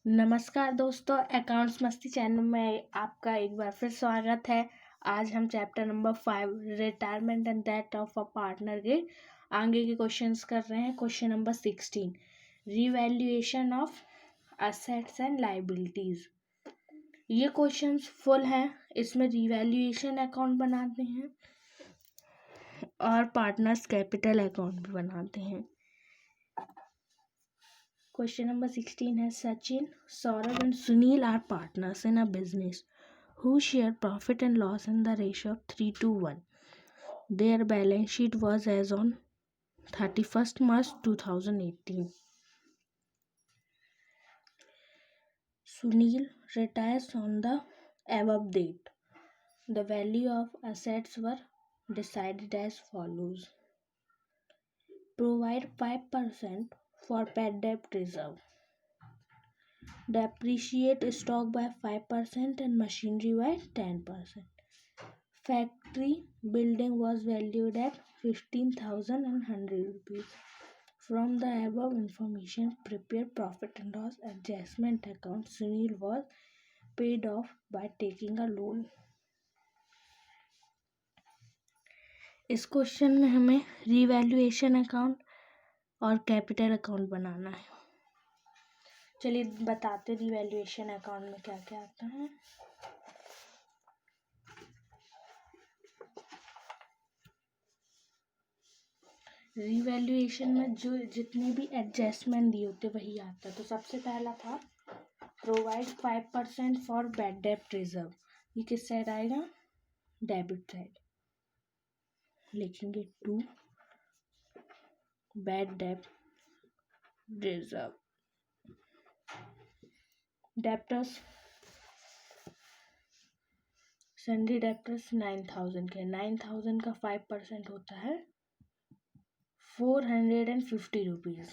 नमस्कार दोस्तों, अकाउंट्स मस्ती चैनल में आपका एक बार फिर स्वागत है। आज हम chapter number 5 retirement and death of a partner के आगे के क्वेश्चंस कर रहे हैं। Question number 16, revaluation of assets and liabilities. ये क्वेश्चंस फुल हैं, इसमें रिवैल्यूएशन अकाउंट बनाते हैं और पार्टनर्स कैपिटल अकाउंट भी बनाते हैं। Question number 16 है Sachin, Saurabh and Sunil are partners in a business who share profit and loss in the ratio of 3:1. Their balance sheet was as on 31st March 2018. Sunil retires on the above date. The value of assets were decided as follows. Provide 5% for bad debt reserve. Depreciate stock by 5% and machinery by 10%. Factory building was valued at 15,100 rupees. From the above information, prepare profit and loss adjustment account. Sunil was paid off by taking a loan. इस question में हमें revaluation account और capital account बनाना है। चलिए बताते revaluation account में क्या क्या आता है। रिवैल्यूएशन में जो जितने भी एडजस्टमेंट दिए होते वही आता है। तो सबसे पहला था प्रोवाइड 5% फॉर बैड डेब्ट रिजर्व। ये किस साइड आएगा? Debit side. लिखेंगे टू बैड डेब्ट रिजर्व। डेप्टर्स सन्डी डेप्टर्स 9,000 के, 9,000 का 5% होता है 450 रुपीज।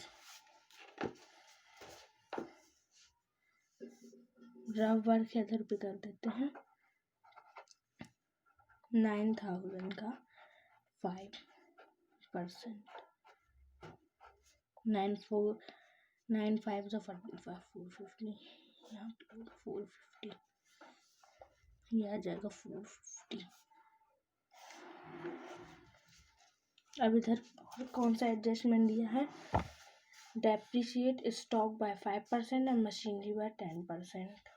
रफ वर्क इधर पे कर देते हैं। 9,000 का 5%, 9,5 जो 450, यहाँ 450, ये आ जाएगा 450। अब इधर कौन सा एडजस्टमेंट दिया है? डेप्रिशिएट स्टॉक बाय 5% और मशीनरी बाय 10%।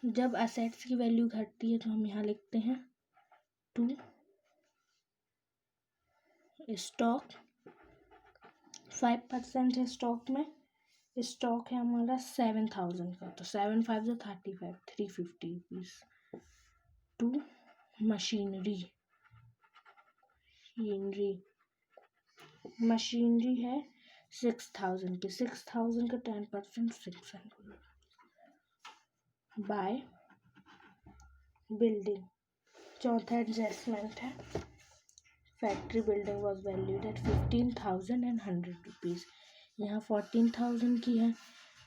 जब असेट्स की वैल्यू घटती है तो हम यहाँ लिखते हैं टू स्टॉक 5% है। स्टॉक में स्टॉक है हमारा 7,000 का, तो 7/5 जो 35, 350 रुपीज। टू मशीनरी है 6,000 की, 6,000 का 10% 600। बाय बिल्डिंग, चौथा एडजस्टमेंट है factory building was valued at 15,100 rupees. यहाँ 14,000 की है,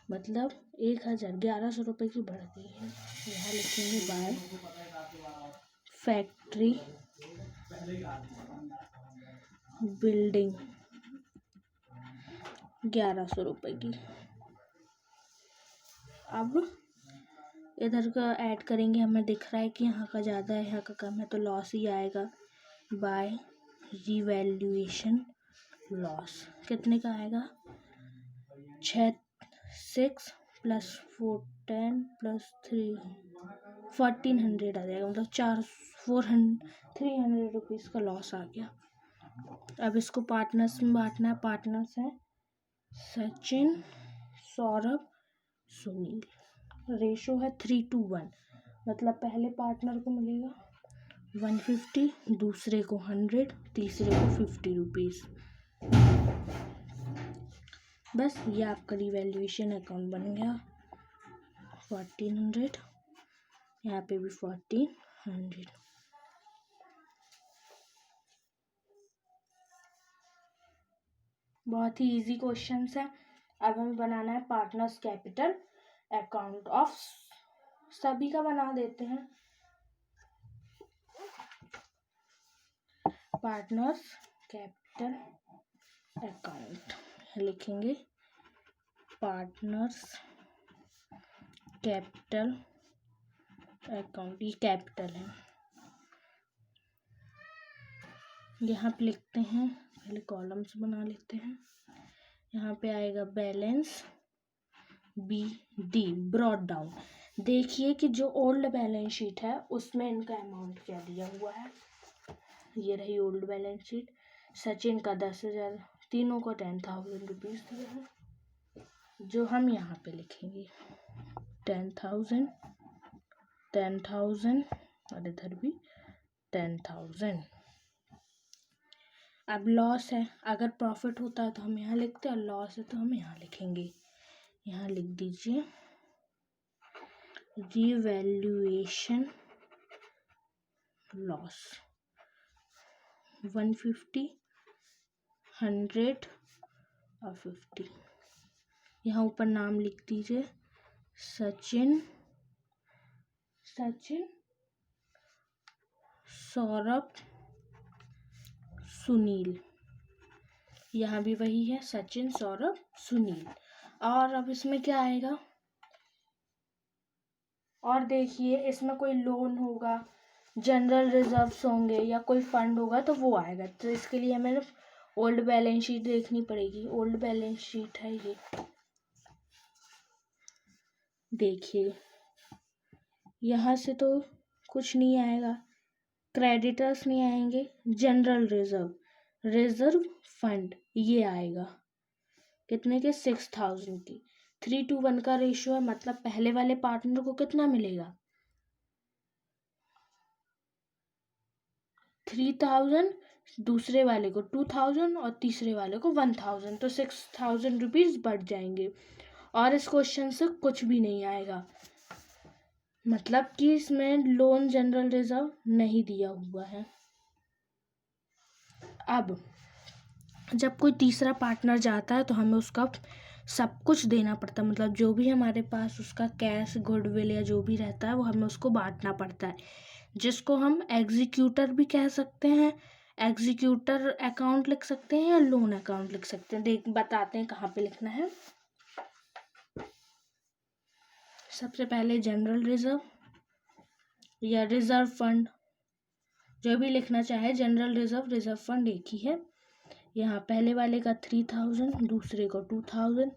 मतलब 1,100 रुपये की बढ़ गई है। यहाँ लिखेंगे बाय फैक्ट्री बिल्डिंग 1,100 रुपये की। अब इधर का ऐड करेंगे, हमें दिख रहा है कि यहाँ का ज़्यादा है यहाँ का कम है, तो लॉस ही आएगा। बाय रिवैल्यूएशन लॉस कितने का आएगा? 6 प्लस 4 10 प्लस 3 1,400 आ जाएगा, मतलब 300 रुपीज़ का लॉस आ गया। अब इसको पार्टनर्स में बांटना है। पार्टनर्स हैं सचिन, सौरभ, सुनील। रेशो है 3:1, मतलब पहले पार्टनर को मिलेगा 150, दूसरे को 100, तीसरे को 50 रुपीज़। बस ये आपका रिवैल्यूएशन अकाउंट बन गया। 1,400, यहाँ पे भी 1,400। बहुत ही इजी क्वेश्चंस है। अब हमें बनाना है पार्टनर्स कैपिटल अकाउंट ऑफ। सभी का बना देते हैं। पार्टनर्स कैपिटल अकाउंट लिखेंगे पार्टनर्स कैपिटल अकाउंट, ये कैपिटल है। यहाँ पे लिखते हैं, पहले कॉलम्स बना लेते हैं। यहाँ पे आएगा बैलेंस BD ब्रॉट डाउन। देखिए कि जो ओल्ड बैलेंस शीट है उसमें इनका अमाउंट क्या दिया हुआ है। ये रही ओल्ड बैलेंस शीट। सचिन का 10,000, तीनों को 10,000 रुपीज़ दिया है, जो हम यहाँ पे लिखेंगे 10,000 10,000 और इधर भी 10,000। अब लॉस है, अगर प्रॉफिट होता है तो हम यहाँ लिखते हैं और लॉस है तो हम यहाँ लिखेंगे। यहाँ लिख दीजिए रिवैल्यूएशन लॉस 150, 100 और 50। यहाँ ऊपर नाम लिख दीजिए सचिन, सौरभ, सुनील। यहाँ भी वही है, सचिन, सौरभ, सुनील। और अब इसमें क्या आएगा, और देखिए इसमें कोई लोन होगा, जनरल रिजर्व्स होंगे या कोई फंड होगा तो वो आएगा। तो इसके लिए हमें ओल्ड बैलेंस शीट देखनी पड़ेगी। ओल्ड बैलेंस शीट है ये, देखिए यहाँ से तो कुछ नहीं आएगा, क्रेडिटर्स नहीं आएंगे, जनरल रिजर्व फंड ये आएगा कितने के 6,000 की। 3:1 का रेशियो है, मतलब पहले वाले पार्टनर को कितना मिलेगा 3,000, दूसरे वाले को 2,000 और तीसरे वाले को 1,000, तो 6,000 रुपीज़ बढ़ जाएंगे। और इस क्वेश्चन से कुछ भी नहीं आएगा, मतलब कि इसमें लोन जनरल रिजर्व नहीं दिया हुआ है। अब जब कोई तीसरा पार्टनर जाता है तो हमें उसका सब कुछ देना पड़ता है, मतलब जो भी हमारे पास उसका कैश गुडविल या जो भी रहता है वो हमें उसको बांटना पड़ता है, जिसको हम एग्जीक्यूटर भी कह सकते हैं। एग्जीक्यूटर अकाउंट लिख सकते हैं या लोन अकाउंट लिख सकते हैं। बताते हैं कहाँ पे लिखना है। सबसे पहले जनरल रिजर्व या रिजर्व फंड, जो भी लिखना चाहे, जनरल रिजर्व फंड एक ही है। यहाँ पहले वाले का 3,000, दूसरे को 2,000,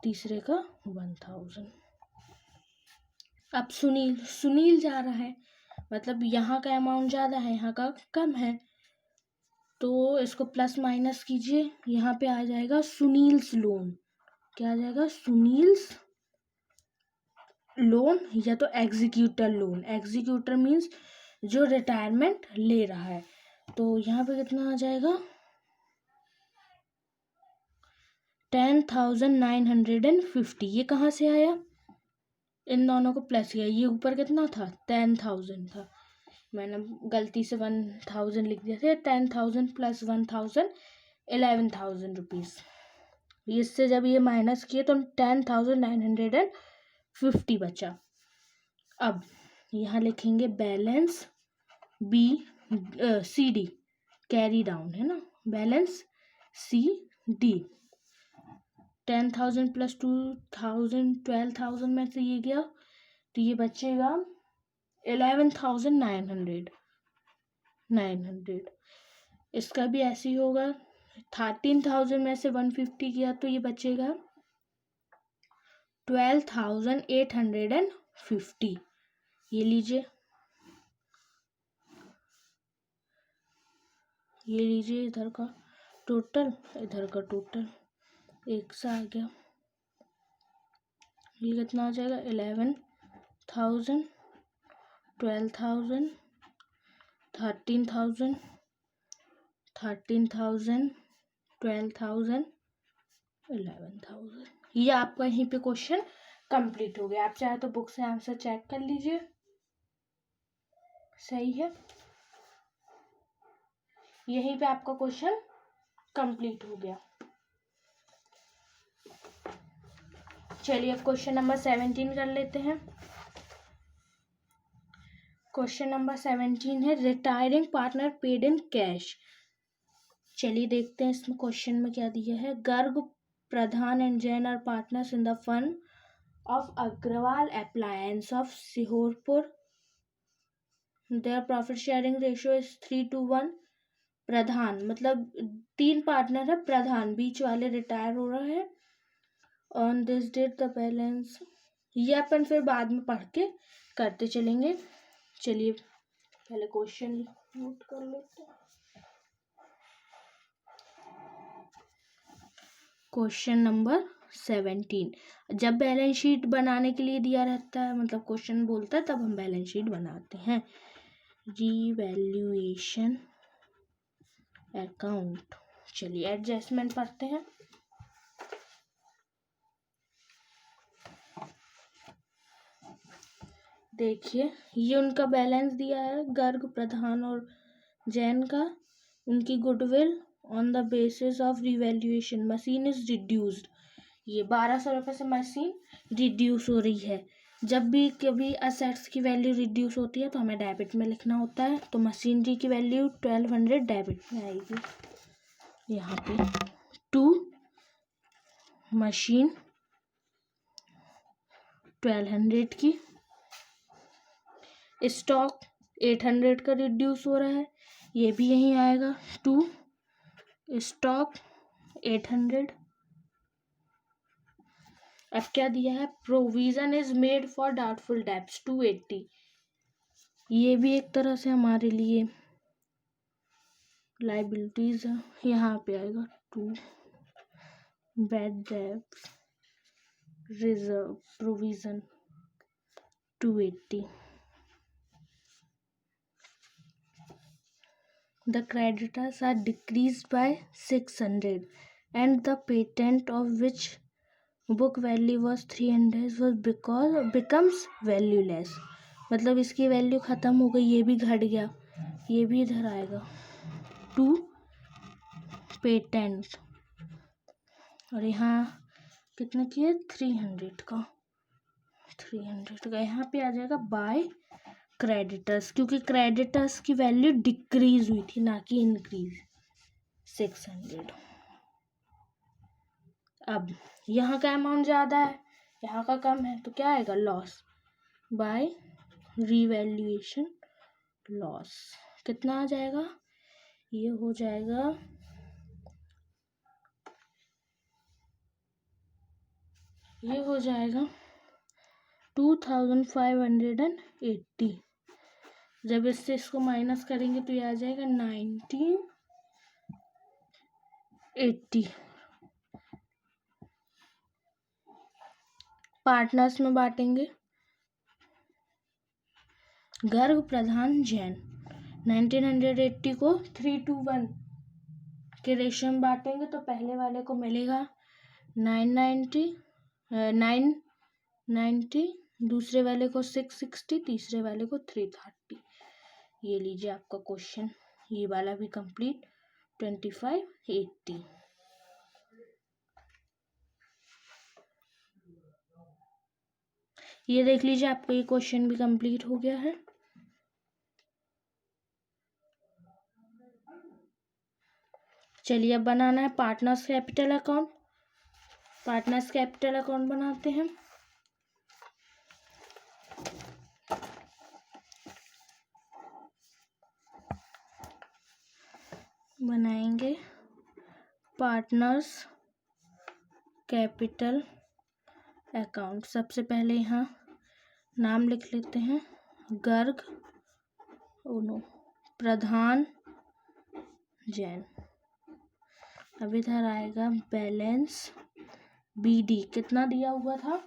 तीसरे का 1,000। अब सुनील जा रहा है, मतलब यहाँ का अमाउंट ज़्यादा है, यहाँ का कम है, तो इसको प्लस माइनस कीजिए। यहाँ पे आ जाएगा सुनील्स लोन। क्या आ जाएगा, सुनील्स लोन या तो एग्जीक्यूटर लोन। एग्जीक्यूटर मीन्स जो रिटायरमेंट ले रहा है। तो यहाँ पे कितना आ जाएगा 10,950। ये कहाँ से आया, इन दोनों को प्लस किया, ये ऊपर कितना था 10,000 था, मैंने गलती से 1,000 लिख दिया था। 10,000 प्लस 1,000 11,000 रुपीज़। इससे जब ये माइनस किए तो 10,950 बचा। अब यहाँ लिखेंगे बैलेंस CD, कैरी डाउन है ना, बैलेंस CD। 10,000 प्लस 2,000 12,000 में से ये गया तो ये बचेगा 11,900। इसका भी ऐसे ही होगा। 13,000 में से 150 किया तो ये बचेगा 12,850। ये लीजिए, इधर का टोटल, इधर का टोटल एक सा आ गया। ये कितना आ जाएगा 11,000, 12,000, 13,000, 12,000, 11,000। ये आपका यहीं पे क्वेश्चन कंप्लीट हो गया। आप चाहे तो बुक से आंसर चेक कर लीजिए, सही है। यहीं पे आपका क्वेश्चन कंप्लीट हो गया। चलिए अब क्वेश्चन नंबर 17 कर लेते हैं। क्वेश्चन नंबर 17 है retiring partner paid in cash चलिए देखते हैं इसमें क्वेश्चन में क्या दिया है। Garg, Pradhan and Jain are partners in the firm of Agarwal appliances of Sihorpur. Their profit sharing ratio is 3:1। Pradhan मतलब 3 पार्टनर है, प्रधान बीच वाले रिटायर हो रहा है। On this date the balance, ये अपन फिर बाद में पढ़ के करते चलेंगे। चलिए पहले क्वेश्चन नोट कर लेते हैं। क्वेश्चन नंबर 17, जब बैलेंस शीट बनाने के लिए दिया रहता है, मतलब क्वेश्चन बोलता है, तब हम बैलेंस शीट बनाते हैं। Revaluation account. चलिए एडजस्टमेंट पढ़ते हैं। देखिए ये उनका बैलेंस दिया है, गर्ग, प्रधान और जैन का। उनकी goodwill on the basis of revaluation machine is reduced. ये 1200 रुपये से मशीन रिड्यूस हो रही है। जब भी कभी असेट्स की वैल्यू रिड्यूस होती है तो हमें डेबिट में लिखना होता है। तो मशीनरी की वैल्यू 1200 डेबिट में आएगी। यहाँ पे टू मशीन 1200 की, स्टॉक 800 का रिड्यूस हो रहा है, ये भी यहीं आएगा। To stock 800। अब क्या दिया है, provision is made for doubtful debts 280। ये भी एक तरह से हमारे लिए लाइबिलिटीज है, यहाँ पे आएगा। To bad debts reserve provision 280। The creditors are decreased by 600 and the patent of which book value was 300 was becomes valueless। मतलब इसकी वैल्यू ख़त्म हो गई, ये भी घट गया, ये भी इधर आएगा। टू पेटेंट, और यहाँ कितने की है, 300 का, 300 का। यहाँ पे आ जाएगा बाय क्रेडिटर्स, क्योंकि क्रेडिटर्स की वैल्यू डिक्रीज हुई थी ना कि इंक्रीज, 600। अब यहाँ का अमाउंट ज़्यादा है, यहाँ का कम है, तो क्या आएगा, लॉस बाय रिवैल्यूएशन लॉस। कितना आ जाएगा, ये हो जाएगा 2580। जब इससे इसको माइनस करेंगे तो ये आ जाएगा 1980। पार्टनर्स में बांटेंगे, गर्ग, प्रधान, जैन। 1980 को 3:1 के रेशियो में बांटेंगे तो पहले वाले को मिलेगा 990, दूसरे वाले को 660, तीसरे वाले को 330। ये लीजिए आपका क्वेश्चन, ये वाला भी कंप्लीट 2580। ये देख लीजिए आपका ये क्वेश्चन भी कंप्लीट हो गया है। चलिए अब बनाना है partners capital account. Partners capital account बनाते हैं। बनाएंगे पार्टनर्स कैपिटल अकाउंट। सबसे पहले यहाँ नाम लिख लेते हैं, गर्ग, प्रधान, जैन। अब इधर आएगा बैलेंस BD, कितना दिया हुआ था,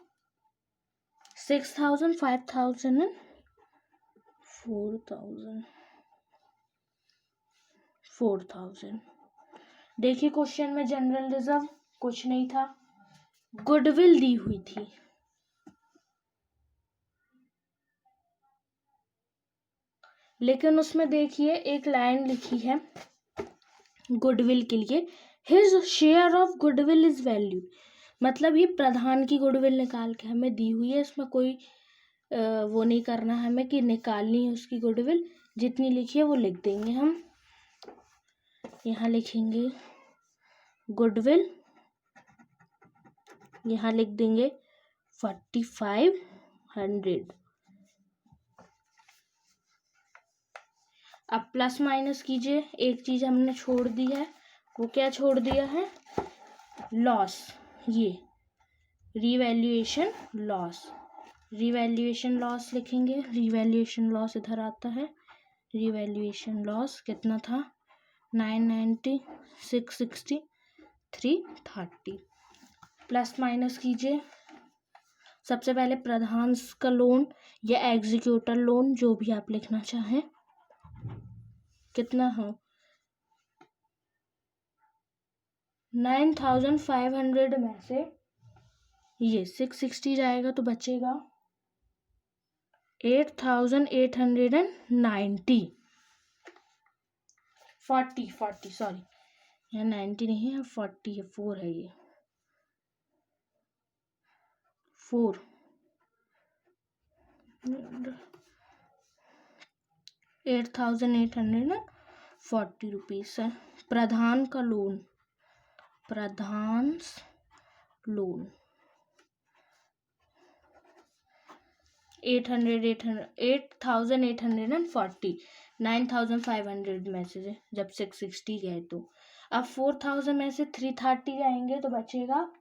6000, 5000 एंड 4000। देखिए क्वेश्चन में जनरल रिजर्व कुछ नहीं था, गुडविल दी हुई थी। लेकिन उसमें देखिए एक लाइन लिखी है गुडविल के लिए, his share of goodwill is value. मतलब ये प्रधान की गुडविल निकाल के हमें दी हुई है, इसमें कोई वो नहीं करना है हमें कि निकालनी है उसकी गुडविल, जितनी लिखी है वो लिख देंगे हम। यहाँ लिखेंगे गुडविल, यहाँ लिख देंगे 4500। अब प्लस माइनस कीजिए, एक चीज हमने छोड़ दी है, वो क्या छोड़ दिया है? लॉस। ये रिवैल्यूएशन लॉस, रिवैल्यूएशन लॉस लिखेंगे। रिवैल्यूएशन लॉस इधर आता है, रिवैल्यूएशन लॉस कितना था? 990, 660, 330। प्लस माइनस कीजिए। सबसे पहले प्रधान का लोन या एग्जीक्यूटर लोन, जो भी आप लिखना चाहें, कितना हो? 9500 में से ये 660 जाएगा तो बचेगा 8890। 40 सॉरी, यहाँ 90 नहीं है, 40 है, 4 है, ये 4 8840 रुपीज़ है प्रधान का लोन। प्रधान लोन 8840, 9500 में से जब 660 गए तो। अब 4000 में से 330 जाएंगे तो बचेगा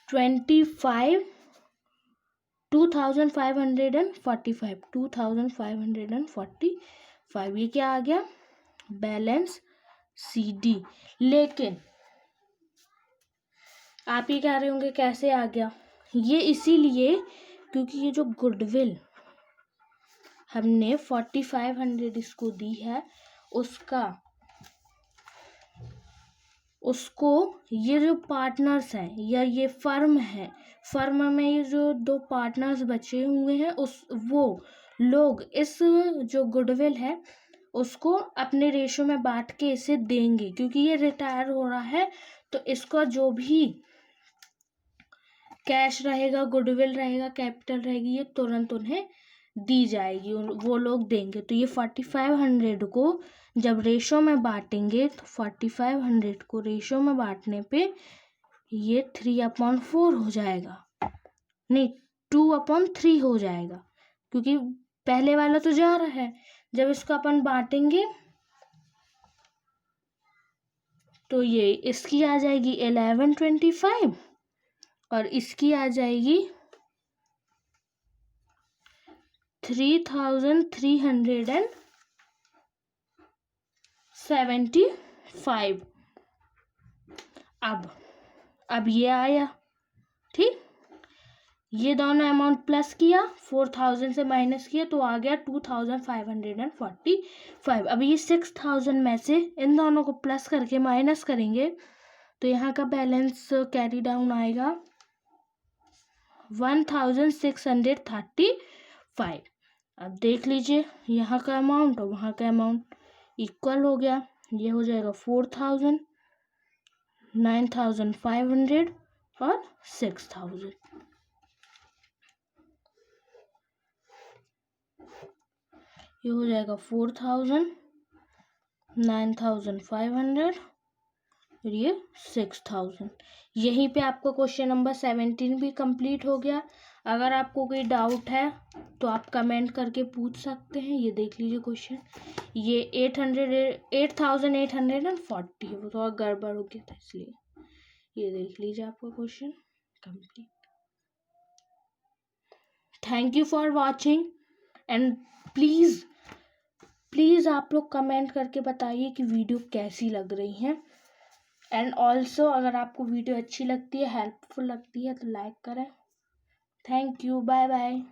2545। ये क्या आ गया? Balance CD। लेकिन आप ये कह रहे होंगे कैसे आ गया? ये इसीलिए क्योंकि ये जो गुडविल हमने 4500 इसको दी है, उसको ये जो पार्टनर्स हैं या ये फर्म है, फर्म में ये जो 2 पार्टनर्स बचे हुए हैं, वो लोग इस जो गुडविल है उसको अपने रेशो में बांट के इसे देंगे, क्योंकि ये रिटायर हो रहा है। तो इसका जो भी कैश रहेगा, गुडविल रहेगा, कैपिटल रहेगी, ये तुरंत उन्हें दी जाएगी, वो लोग देंगे। तो ये 4500 को जब रेशो में बांटेंगे तो 4500 को रेशो में बांटने पे ये 3/4 हो जाएगा, नहीं 2/3 हो जाएगा, क्योंकि पहले वाला तो जा रहा है। जब इसको अपन बांटेंगे तो ये इसकी आ जाएगी 1125 और इसकी आ जाएगी 3375। अब ये आया, ठीक। ये दोनों अमाउंट प्लस किया, 4000 से माइनस किया तो आ गया 2545। अब ये 6000 में से इन दोनों को प्लस करके माइनस करेंगे तो यहाँ का बैलेंस कैरी डाउन आएगा 1635। अब देख लीजिए, यहाँ का अमाउंट और वहाँ का अमाउंट इक्वल हो गया। ये हो जाएगा 4000, 9500 और 6000। ये हो जाएगा 4000, 9500 और ये 6000। यहीं पे आपका क्वेश्चन नंबर 17 भी कंप्लीट हो गया। अगर आपको कोई डाउट है तो आप कमेंट करके पूछ सकते हैं। ये देख लीजिए क्वेश्चन, ये 8840 है, वो थोड़ा गड़बड़ हो गया था इसलिए। ये देख लीजिए आपका question complete. Thank you for watching and please आप लोग कमेंट करके बताइए कि वीडियो कैसी लग रही है। एंड ऑल्सो अगर आपको वीडियो अच्छी लगती है, हेल्पफुल लगती है तो लाइक करें। Thank you, bye bye.